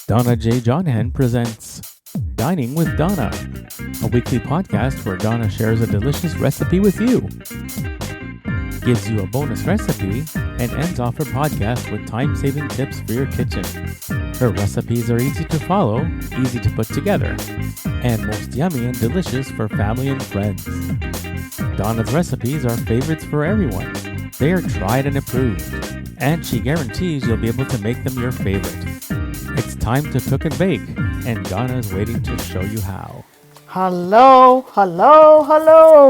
Donna J. Jodhan presents Dining with Donna, a weekly podcast where Donna shares a delicious recipe with you, gives you a bonus recipe, and ends off her podcast with time-saving tips for your kitchen. Her recipes are easy to follow, easy to put together, and most yummy and delicious for family and friends. Donna's recipes are favorites for everyone. They are tried and approved, and she guarantees you'll be able to make them your favorite. It's time to cook and bake, and Donna is waiting to show you how. Hello,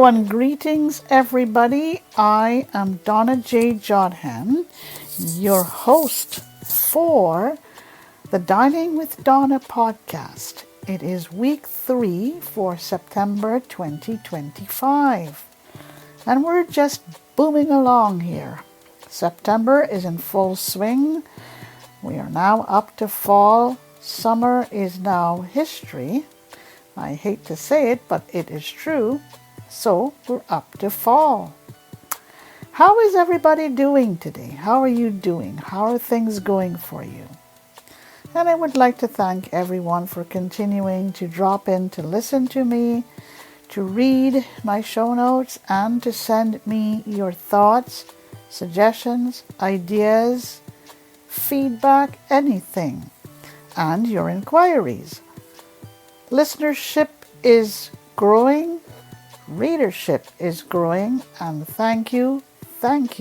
and greetings everybody. I am Donna J. Jodhan, your host for the Dining with Donna podcast. It is week 3 for September 2025, and we're just booming along here. September is in full swing. We are now up to fall. Summer is now history. I hate to say it, but it is true. So we're up to fall. How is everybody doing today? How are you doing? How are things going for you? And I would like to thank everyone for continuing to drop in to listen to me, to read my show notes, and to send me your thoughts, suggestions, ideas, feedback, anything, and your inquiries. Listenership is growing, readership is growing, and thank you. And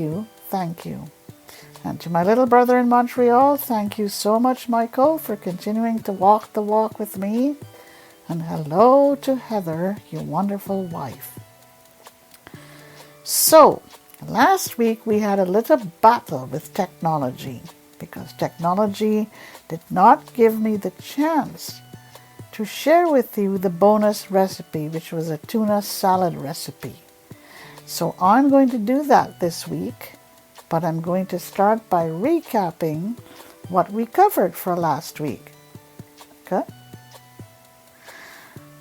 to my little brother in Montreal, thank you so much, Michael, for continuing to walk the walk with me. And hello to Heather, your wonderful wife. So, last week we had a little battle with technology because technology did not give me the chance to share with you the bonus recipe, which was a tuna salad recipe. So I'm going to do that this week, but I'm going to start by recapping what we covered for last week. Okay?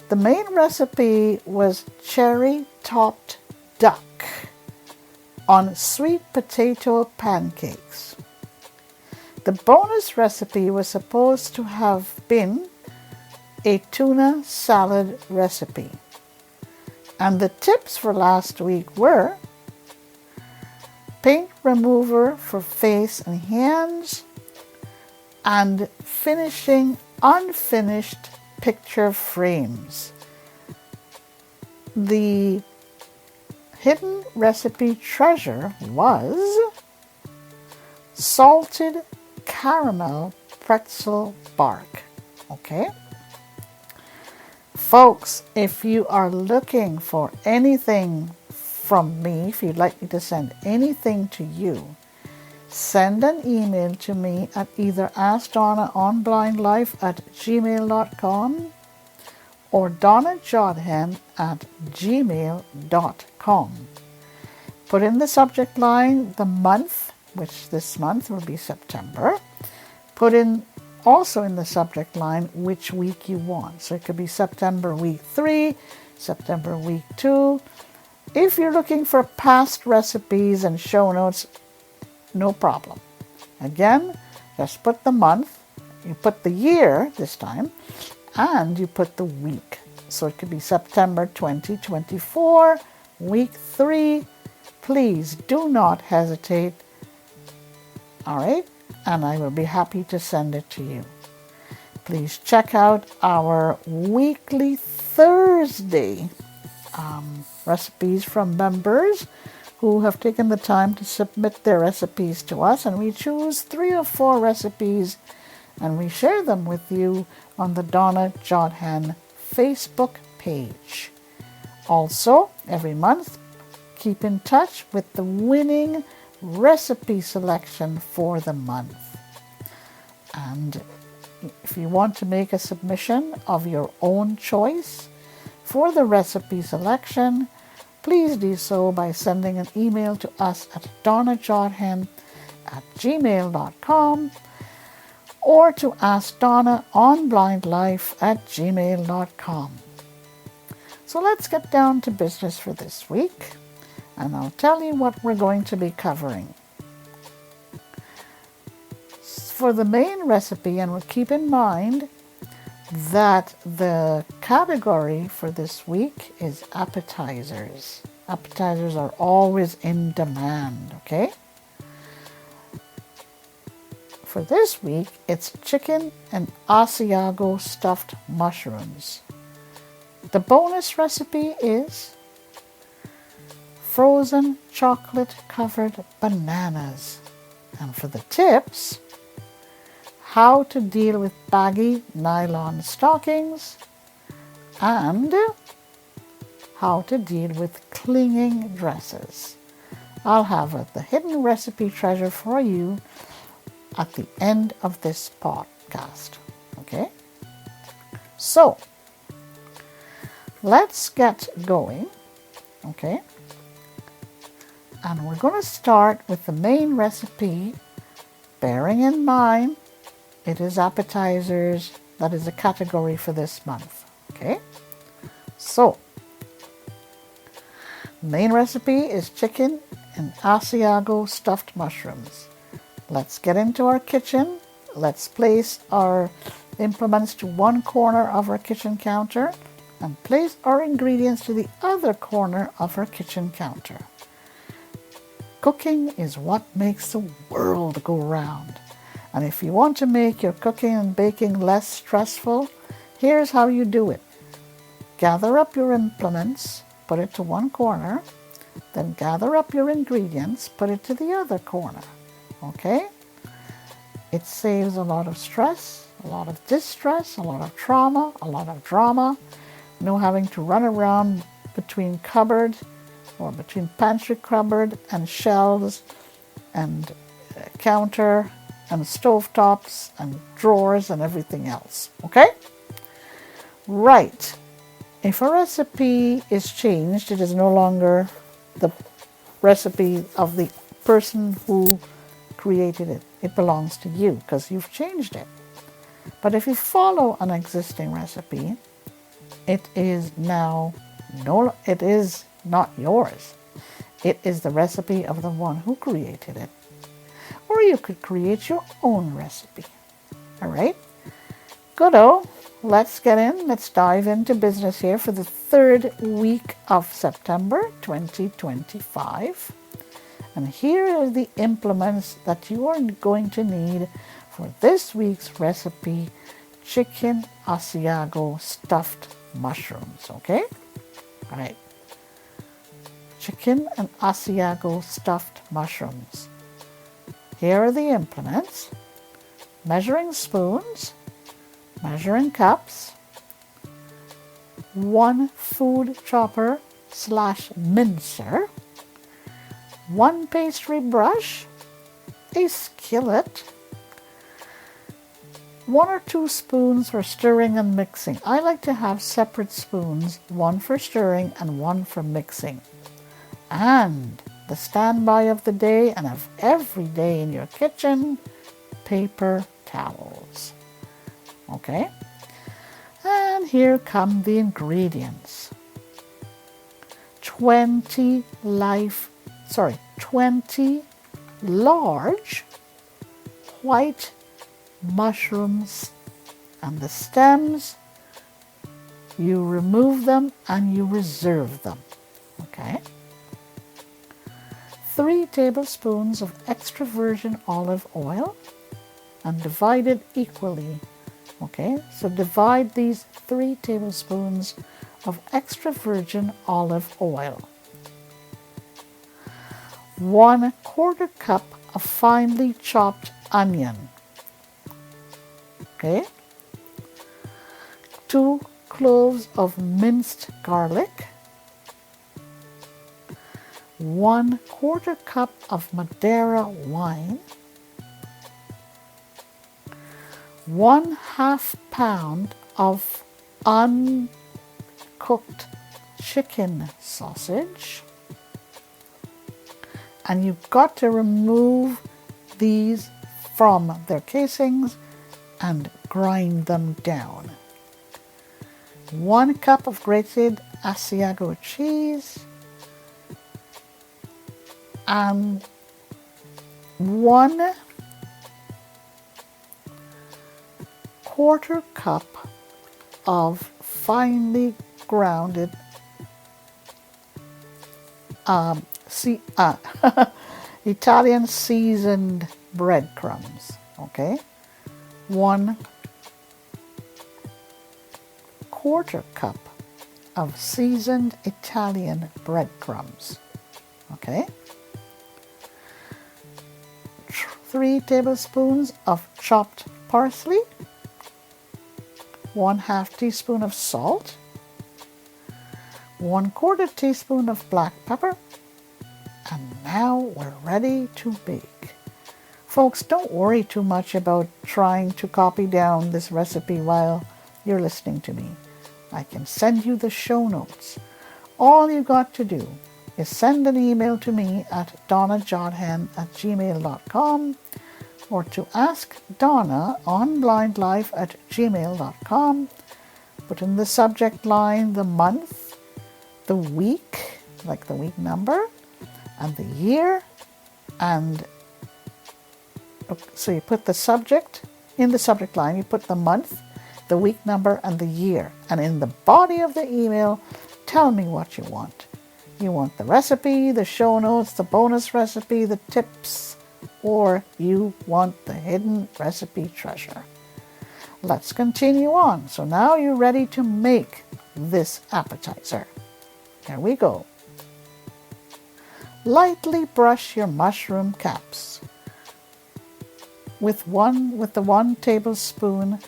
The main recipe was cherry-topped duck on sweet potato pancakes. The bonus recipe was supposed to have been a tuna salad recipe. And the tips for last week were paint remover for face and hands and finishing unfinished picture frames. The hidden recipe treasure was salted caramel pretzel bark. Okay? Folks, if you are looking for anything from me, if you'd like me to send anything to you, send an email to me at either askdonnaonblindlife@gmail.com or donnajodhan@gmail.com. Put in the subject line the month, which this month will be September. Put in also in the subject line which week you want. So it could be September week 3, September week 2. If you're looking for past recipes and show notes, no problem. Again, just put the month, you put the year this time, and you put the week. So it could be September 2024, week 3. Please do not hesitate. All right? And I will be happy to send it to you. Please check out our weekly Thursday recipes from members who have taken the time to submit their recipes to us, and we choose 3 or 4 recipes and we share them with you on the Donna Jodhan Facebook page. Also, every month, keep in touch with the winning recipe selection for the month. And if you want to make a submission of your own choice for the recipe selection, please do so by sending an email to us at donnajodhan@gmail.com or to askdonnaonblindlife@gmail.com. So let's get down to business for this week, and I'll tell you what we're going to be covering. for the main recipe, and we'll keep in mind that the category for this week is appetizers. Appetizers are always in demand, okay? For this week, it's chicken and Asiago stuffed mushrooms. The bonus recipe is frozen chocolate-covered bananas. And for the tips, how to deal with baggy nylon stockings and how to deal with clinging dresses. I'll have the hidden recipe treasure for you at the end of this podcast. Okay? So, let's get going. Okay? And we're going to start with the main recipe, bearing in mind it is appetizers. That is a category for this month. Okay? So, main recipe is chicken and Asiago stuffed mushrooms. Let's get into our kitchen. Let's place our implements to one corner of our kitchen counter and place our ingredients to the other corner of our kitchen counter. Cooking is what makes the world go round. And if you want to make your cooking and baking less stressful, here's how you do it. Gather up your implements, put it to one corner, then gather up your ingredients, put it to the other corner. Okay? It saves a lot of stress, a lot of distress, a lot of trauma, a lot of drama. No having to run around between cupboard or between pantry cupboard and shelves and counter and stovetops and drawers and everything else. Okay? Right. If a recipe is changed, it is no longer the recipe of the person who created it. It belongs to you because you've changed it. But if you follow an existing recipe, it is now it is not yours. It is the recipe of the one who created it. Or you could create your own recipe. All right? Good-o. Let's get in. Let's dive into business here for the third week of September 2025. And here are the implements that you are going to need for this week's recipe, chicken Asiago stuffed mushrooms. Okay? All right. Chicken and Asiago stuffed mushrooms. Here are the implements: measuring spoons, measuring cups, 1 food chopper / mincer, 1 pastry brush, a skillet, 1 or 2 spoons for stirring and mixing. I like to have separate spoons, 1 for stirring and 1 for mixing. And the standby of the day and of every day in your kitchen, paper towels. Okay? And here come the ingredients. 20 large white mushrooms, and the stems, you remove them and you reserve them. Okay? 3 tablespoons of extra virgin olive oil and divide it equally. Okay, so divide these 3 tablespoons of extra virgin olive oil. 1/4 cup of finely chopped onion. Okay, 2 cloves of minced garlic. 1/4 cup of Madeira wine, 1/2 pound of uncooked chicken sausage, and you've got to remove these from their casings and grind them down. 1 cup of grated Asiago cheese, and 1 1/4 cup of finely grounded Italian seasoned breadcrumbs. Okay, 1/4 cup of seasoned Italian breadcrumbs. Okay, 3 tablespoons of chopped parsley, 1/2 teaspoon of salt, 1/4 teaspoon of black pepper, and now we're ready to bake. Folks, don't worry too much about trying to copy down this recipe while you're listening to me. I can send you the show notes. All you got to do is send an email to me at donnajodhan@gmail.com or to ask Donna on blindlife@gmail.com. Put in the subject line the month, the week, like the week number, and the year, and so you put the subject in the subject line, you put the month, the week number, and the year, and in the body of the email, tell me what you want. You want the recipe, the show notes, the bonus recipe, the tips, or you want the hidden recipe treasure. Let's continue on. So now you're ready to make this appetizer. Here we go. Lightly brush your mushroom caps with the 1 tablespoon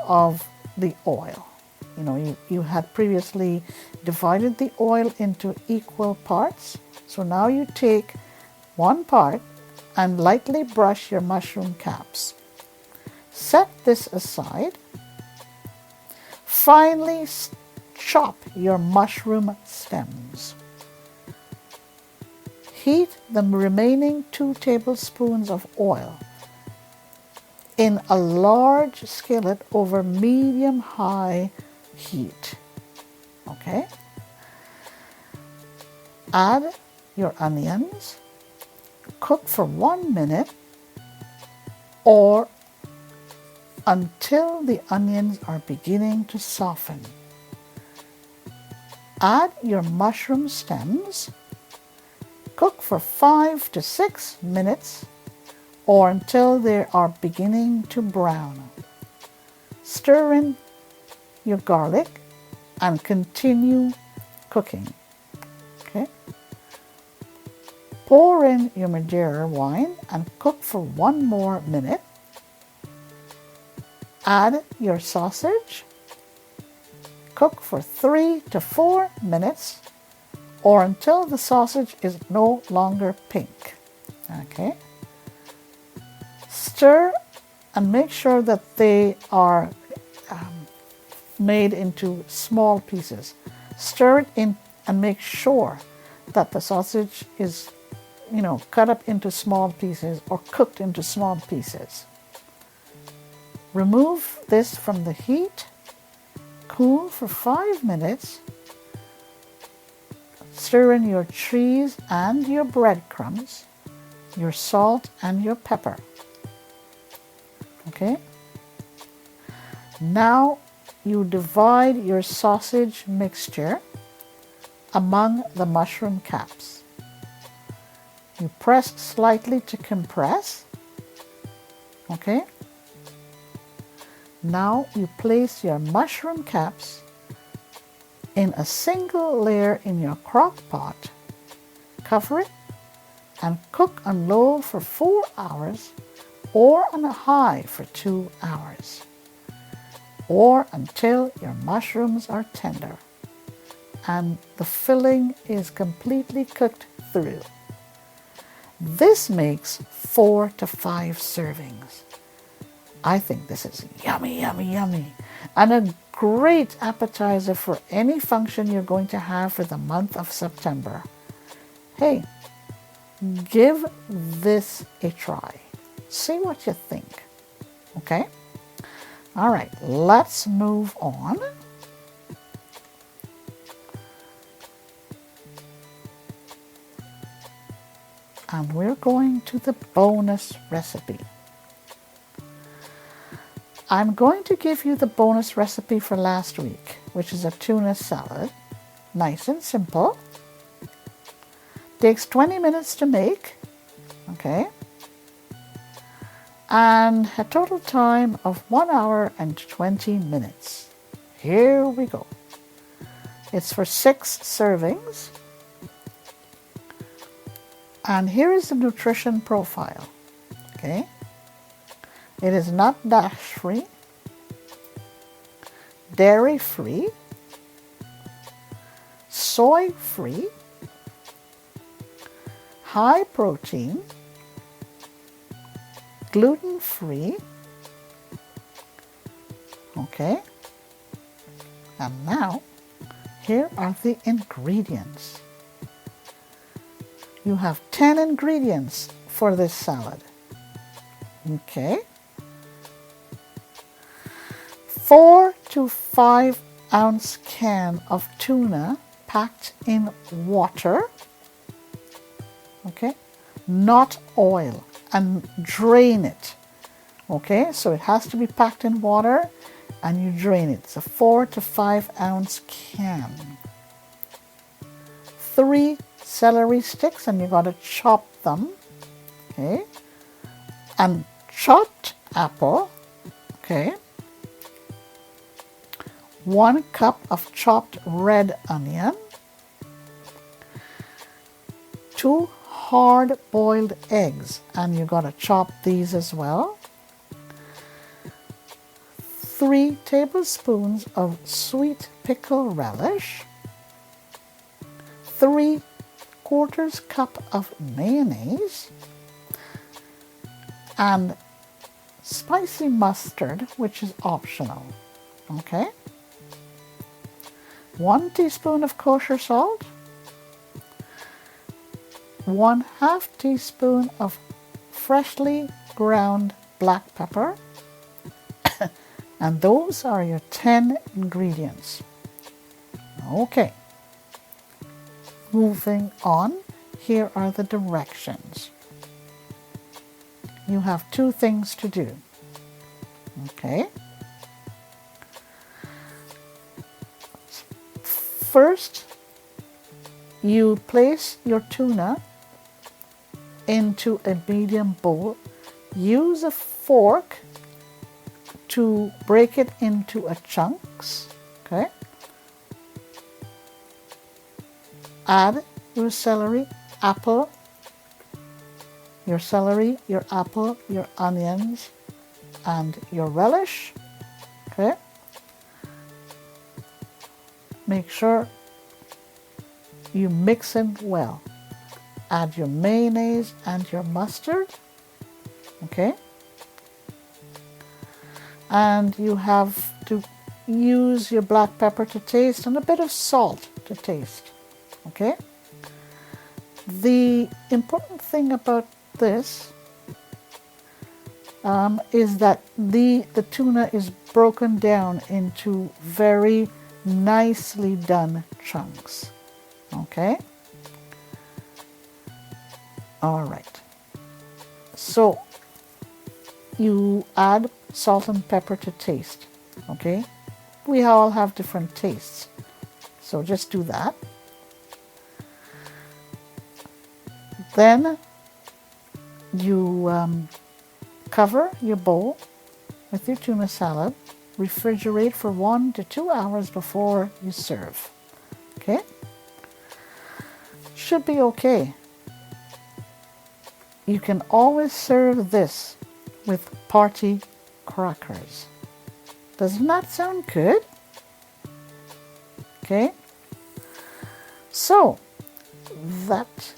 of the oil. You had previously divided the oil into equal parts. So now you take 1 part and lightly brush your mushroom caps. Set this aside. Finely chop your mushroom stems. Heat the remaining 2 tablespoons of oil in a large skillet over medium-high heat. Okay? Add your onions. Cook for 1 minute or until the onions are beginning to soften. Add your mushroom stems. Cook for 5 to 6 minutes or until they are beginning to brown. Stir in your garlic and continue cooking. Okay? Pour in your Madeira wine and cook for 1 more minute. Add your sausage. Cook for 3 to 4 minutes or until the sausage is no longer pink. Okay? Stir and make sure that they are made into small pieces. Stir it in and make sure that the sausage is, cut up into small pieces or cooked into small pieces. Remove this from the heat. Cool for 5 minutes. Stir in your cheese and your breadcrumbs, your salt and your pepper. Okay? Now you divide your sausage mixture among the mushroom caps. You press slightly to compress. Okay? Now you place your mushroom caps in a single layer in your crock pot. Cover it and cook on low for 4 hours or on a high for 2 hours, or until your mushrooms are tender and the filling is completely cooked through. This makes 4 to 5 servings. I think this is yummy, yummy, yummy, and a great appetizer for any function you're going to have for the month of September. Hey, give this a try. See what you think. Okay? All right, let's move on. And we're going to the bonus recipe. I'm going to give you the bonus recipe for last week, which is a tuna salad. Nice and simple. Takes 20 minutes to make, okay? And a total time of 1 hour and 20 minutes. Here we go. It's for 6 servings. And here is the nutrition profile, okay? It is not DASH-free, dairy-free, soy-free, high protein, gluten-free, okay? And now, here are the ingredients. You have 10 ingredients for this salad, okay? 4 to 5 ounce can of tuna packed in water, okay, not oil, and drain it, okay, so it has to be packed in water and you drain it. It's a 4 to 5 ounce can. 3 celery sticks, and you got to chop them, okay, and chopped apple, okay, 1 cup of chopped red onion, 2 hard-boiled eggs, and you got to chop these as well, 3 tablespoons of sweet pickle relish, 3/4 cup of mayonnaise, and spicy mustard, which is optional, okay, 1 teaspoon of kosher salt, 1/2 teaspoon of freshly ground black pepper, and those are your 10 ingredients. Okay, moving on, here are the directions. You have 2 things to do, okay? First, you place your tuna into a medium bowl. Use a fork to break it into chunks, okay? Add your celery, apple, your celery, your apple, your onions, and your relish, okay? Make sure you mix it well. Add your mayonnaise and your mustard, okay? And you have to use your black pepper to taste and a bit of salt to taste, okay? The important thing about this is that the tuna is broken down into very nicely done chunks, okay? All right. So you add salt and pepper to taste, okay? We all have different tastes, so just do that. Then you cover your bowl with your tuna salad, refrigerate for 1 to 2 hours before you serve, okay? Should be okay. You can always serve this with party crackers. Doesn't that sound good? Okay, so that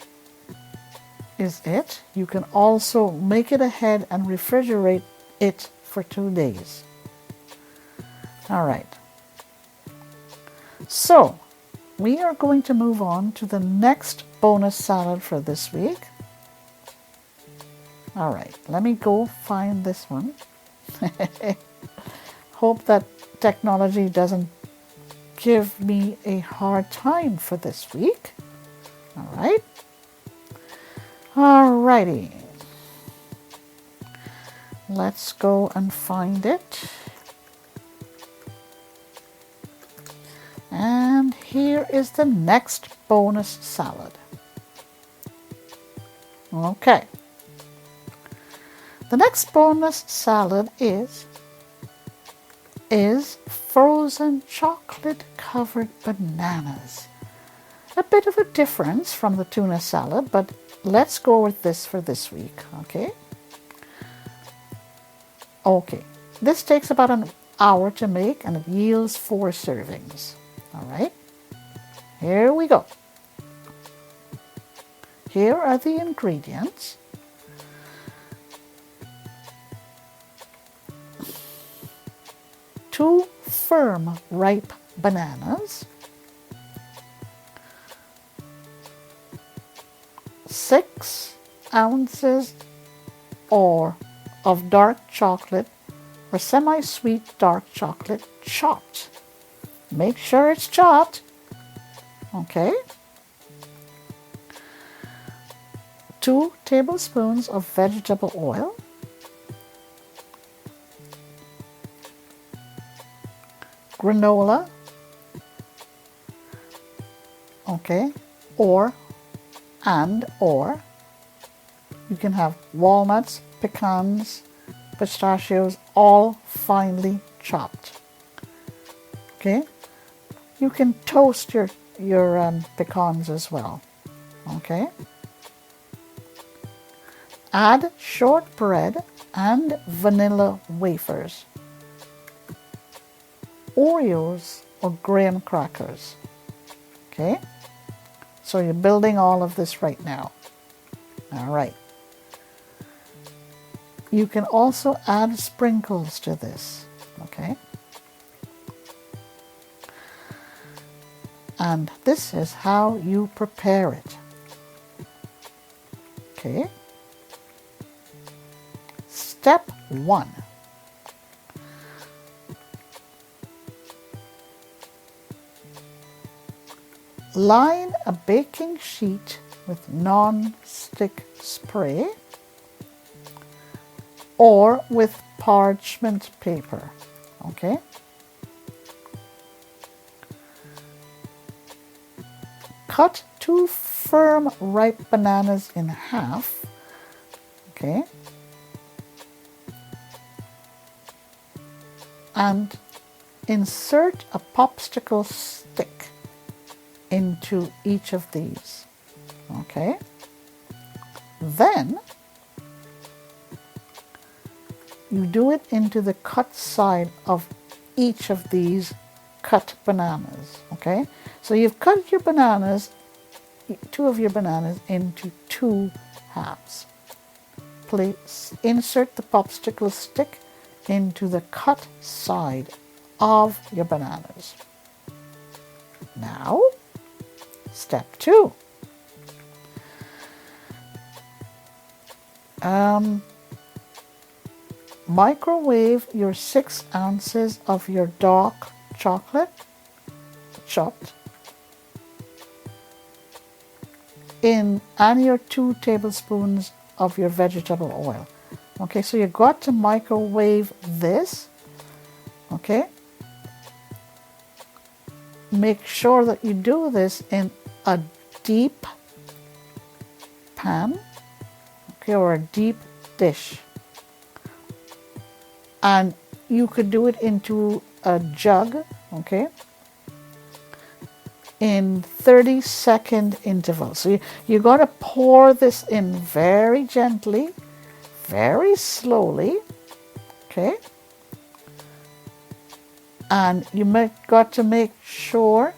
is it. You can also make it ahead and refrigerate it for 2 days. All right, so we are going to move on to the next bonus salad for this week. All right, let me go find this one. Hope that technology doesn't give me a hard time for this week. All right. All righty. Let's go and find it. And here is the next bonus salad. Okay. The next bonus salad is frozen chocolate covered bananas. A bit of a difference from the tuna salad, but let's go with this for this week, okay? Okay, this takes about an hour to make and it yields 4 servings, all right? Here we go. Here are the ingredients. Two firm ripe bananas, 6 ounces of dark chocolate or semi-sweet dark chocolate chopped. Make sure it's chopped, okay? 2 tablespoons of vegetable oil, granola, okay, or you can have walnuts, pecans, pistachios, all finely chopped. Okay, you can toast your pecans as well. Okay, add shortbread and vanilla wafers, Oreos or graham crackers. Okay, so you're building all of this right now. All right. You can also add sprinkles to this, okay? And this is how you prepare it. Okay. Step 1. Line a baking sheet with non-stick spray or with parchment paper, okay? Cut 2 firm ripe bananas in half, okay? And insert a popsicle stick into each of these, okay? Then you do it into the cut side of each of these cut bananas, okay? So you've cut your bananas, 2 of your bananas into 2 halves. Please insert the popsicle stick into the cut side of your bananas. Now, step 2. Microwave your 6 ounces of your dark chocolate chopped and your 2 tablespoons of your vegetable oil. Okay, so you got to microwave this, okay? Make sure that you do this in a deep pan, okay, or a deep dish. And you could do it into a jug, okay, in 30-second intervals. So you got to pour this in very gently, very slowly, okay? And you got to make sure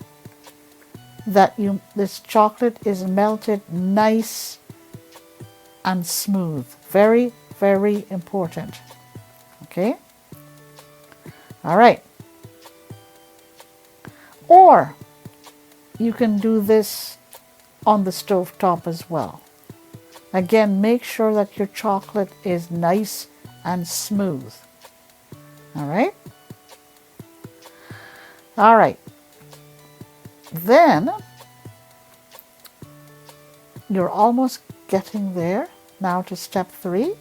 that this chocolate is melted nice and smooth. Very, very important. Okay? All right. Or you can do this on the stove top as well. Again, make sure that your chocolate is nice and smooth. All right? All right. Then you're almost getting there. Now to step 3.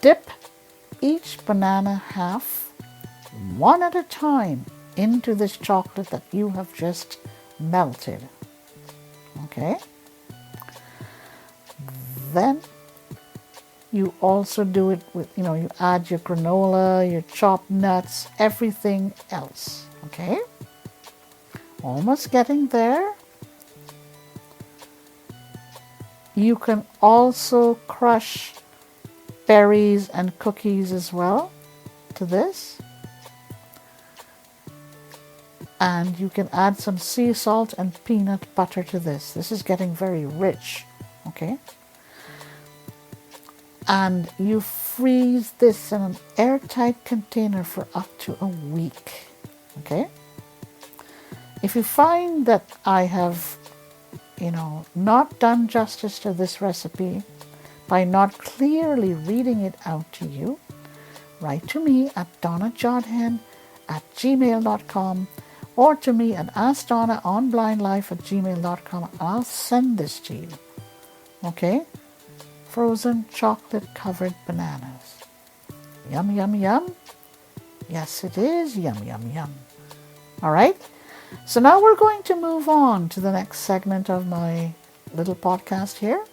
Dip each banana half, one at a time, into this chocolate that you have just melted. Okay? Then you also do it with, you add your granola, your chopped nuts, everything else. Okay? Almost getting there. You can also crush berries and cookies as well to this. And you can add some sea salt and peanut butter to this. This is getting very rich. Okay? And you freeze this in an airtight container for up to a week. Okay? If you find that I have, not done justice to this recipe by not clearly reading it out to you, write to me at donnajodhan@gmail.com or to me at askdonnaonblindlife@gmail.com, and I'll send this to you. Okay? Frozen chocolate covered bananas. Yum, yum, yum. Yes, it is. Yum, yum, yum. All right? So now we're going to move on to the next segment of my little podcast here.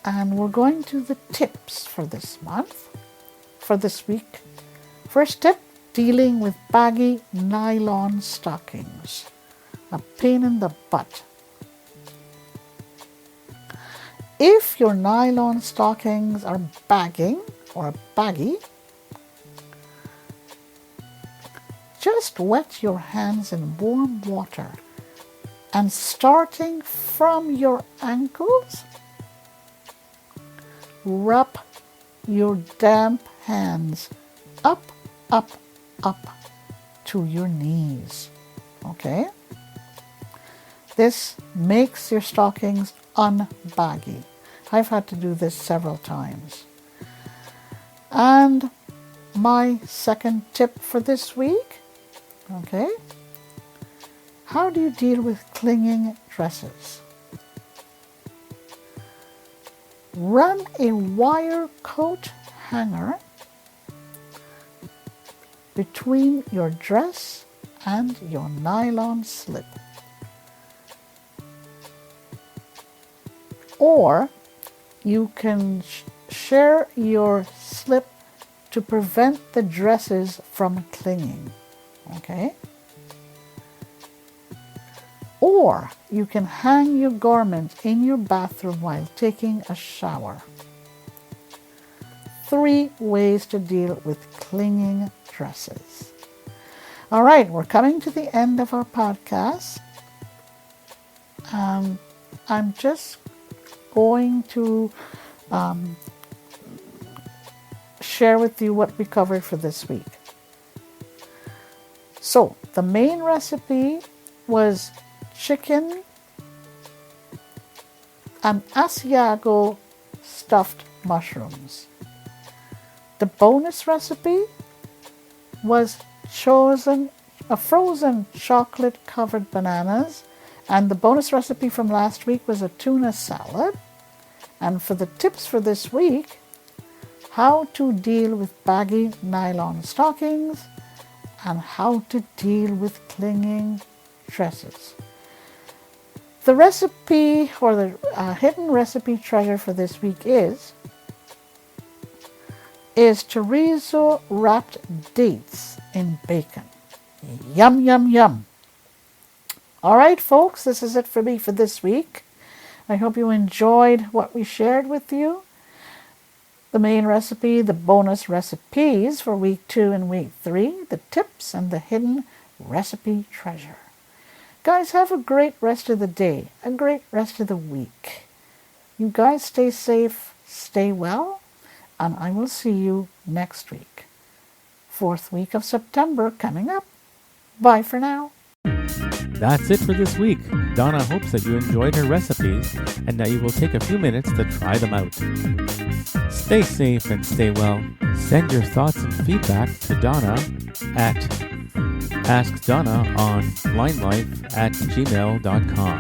And we're going to the tips for this month, for this week. First tip, dealing with baggy nylon stockings. A pain in the butt. If your nylon stockings are bagging or baggy, just wet your hands in warm water and starting from your ankles, rub your damp hands up to your knees. Okay? This makes your stockings unbaggy. I've had to do this several times. And my second tip for this week, okay? How do you deal with clinging dresses? Run a wire coat hanger between your dress and your nylon slip. Or you can share your slip to prevent the dresses from clinging. Okay? Or you can hang your garment in your bathroom while taking a shower. 3 ways to deal with clinging dresses. All right, we're coming to the end of our podcast. I'm just going to share with you what we covered for this week. So, the main recipe was chicken and Asiago stuffed mushrooms. The bonus recipe was frozen chocolate covered bananas, and the bonus recipe from last week was a tuna salad. And for the tips for this week, how to deal with baggy nylon stockings and how to deal with clinging dresses. The recipe or the hidden recipe treasure for this week is chorizo wrapped dates in bacon. Yum, yum, yum. All right, folks, this is it for me for this week. I hope you enjoyed what we shared with you. The main recipe, the bonus recipes for week 2 and week 3, the tips, and the hidden recipe treasure. Guys, have a great rest of the day, a great rest of the week. You guys stay safe, stay well, and I will see you next week. 4th week of September coming up. Bye for now. That's it for this week. Donna hopes that you enjoyed her recipes and that you will take a few minutes to try them out. Stay safe and stay well. Send your thoughts and feedback to Donna at askdonnaonblindlife@gmail.com.